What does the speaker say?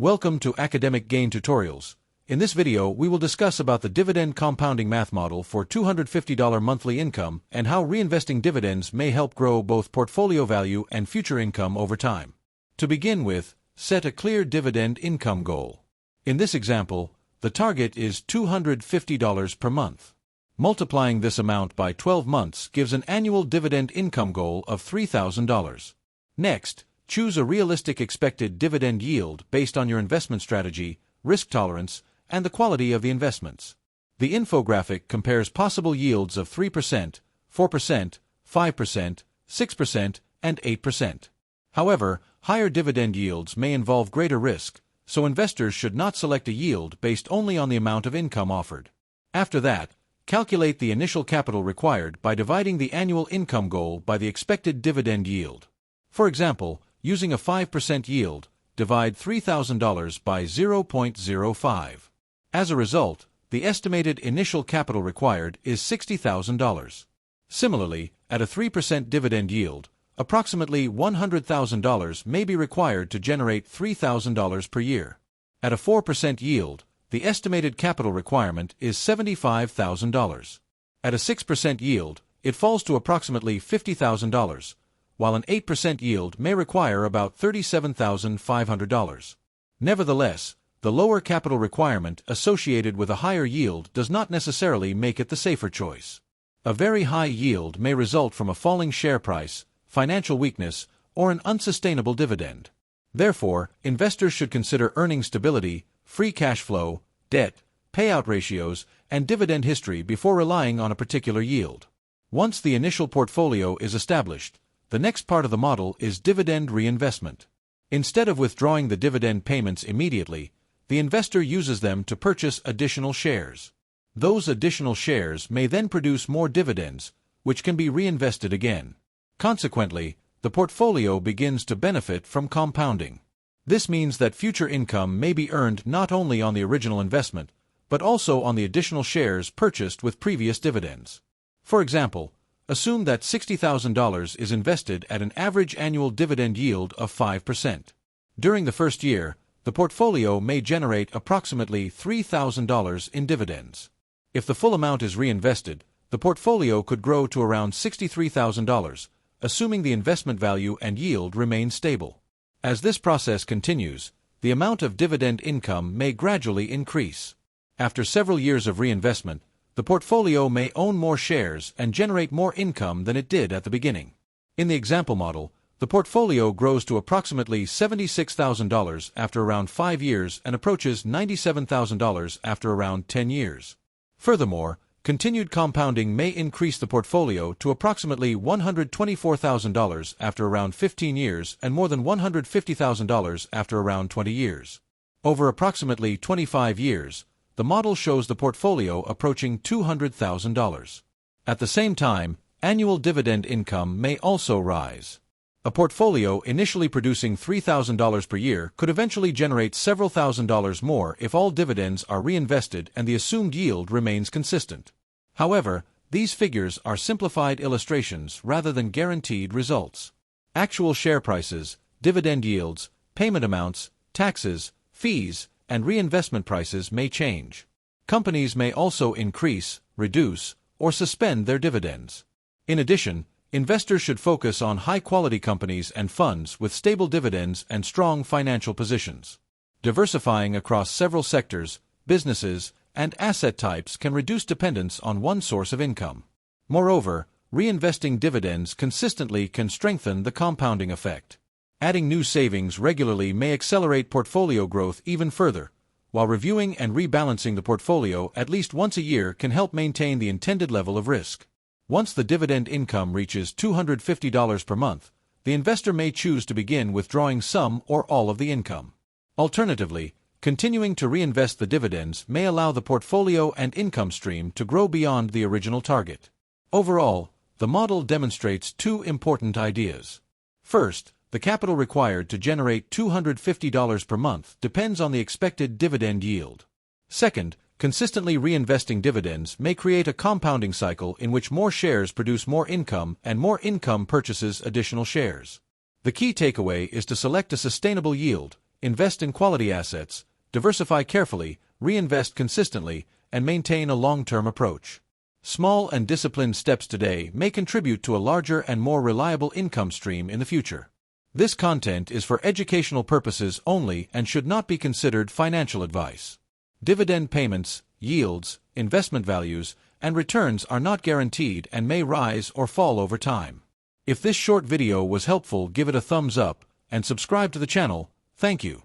Welcome to Academic Gain Tutorials. In this video, we will discuss about the dividend compounding math model for $250 monthly income and how reinvesting dividends may help grow both portfolio value and future income over time. To begin with, set a clear dividend income goal. In this example, the target is $250 per month. Multiplying this amount by 12 months gives an annual dividend income goal of $3,000. Next, choose a realistic expected dividend yield based on your investment strategy, risk tolerance, and the quality of the investments. The infographic compares possible yields of 3%, 4%, 5%, 6%, and 8%. However, higher dividend yields may involve greater risk, so investors should not select a yield based only on the amount of income offered. After that, calculate the initial capital required by dividing the annual income goal by the expected dividend yield. For example, using a 5% yield, divide $3,000 by 0.05. As a result, the estimated initial capital required is $60,000. Similarly, at a 3% dividend yield, approximately $100,000 may be required to generate $3,000 per year. At a 4% yield, the estimated capital requirement is $75,000. At a 6% yield, it falls to approximately $50,000, while an 8% yield may require about $37,500. Nevertheless, the lower capital requirement associated with a higher yield does not necessarily make it the safer choice. A very high yield may result from a falling share price, financial weakness, or an unsustainable dividend. Therefore, investors should consider earning stability, free cash flow, debt, payout ratios, and dividend history before relying on a particular yield. Once the initial portfolio is established, the next part of the model is dividend reinvestment. Instead of withdrawing the dividend payments immediately, the investor uses them to purchase additional shares. Those additional shares may then produce more dividends, which can be reinvested again. Consequently, the portfolio begins to benefit from compounding. This means that future income may be earned not only on the original investment, but also on the additional shares purchased with previous dividends. For example, assume that $60,000 is invested at an average annual dividend yield of 5%. During the first year, the portfolio may generate approximately $3,000 in dividends. If the full amount is reinvested, the portfolio could grow to around $63,000, assuming the investment value and yield remain stable. As this process continues, the amount of dividend income may gradually increase. After several years of reinvestment, the portfolio may own more shares and generate more income than it did at the beginning. In the example model, the portfolio grows to approximately $76,000 after around 5 years and approaches $97,000 after around 10 years. Furthermore, continued compounding may increase the portfolio to approximately $124,000 after around 15 years and more than $150,000 after around 20 years. Over approximately 25 years, the model shows the portfolio approaching $200,000. At the same time, annual dividend income may also rise. A portfolio initially producing $3,000 per year could eventually generate several $1,000s more if all dividends are reinvested and the assumed yield remains consistent. However, these figures are simplified illustrations rather than guaranteed results. Actual share prices, dividend yields, payment amounts, taxes, fees, and reinvestment prices may change. Companies may also increase, reduce, or suspend their dividends. In addition, investors should focus on high-quality companies and funds with stable dividends and strong financial positions. Diversifying across several sectors, businesses, and asset types can reduce dependence on one source of income. Moreover, reinvesting dividends consistently can strengthen the compounding effect. Adding new savings regularly may accelerate portfolio growth even further, while reviewing and rebalancing the portfolio at least once a year can help maintain the intended level of risk. Once the dividend income reaches $250 per month, the investor may choose to begin withdrawing some or all of the income. Alternatively, continuing to reinvest the dividends may allow the portfolio and income stream to grow beyond the original target. Overall, the model demonstrates two important ideas. First, the capital required to generate $250 per month depends on the expected dividend yield. Second, consistently reinvesting dividends may create a compounding cycle in which more shares produce more income and more income purchases additional shares. The key takeaway is to select a sustainable yield, invest in quality assets, diversify carefully, reinvest consistently, and maintain a long-term approach. Small and disciplined steps today may contribute to a larger and more reliable income stream in the future. This content is for educational purposes only and should not be considered financial advice. Dividend payments, yields, investment values, and returns are not guaranteed and may rise or fall over time. If this short video was helpful, give it a thumbs up and subscribe to the channel. Thank you.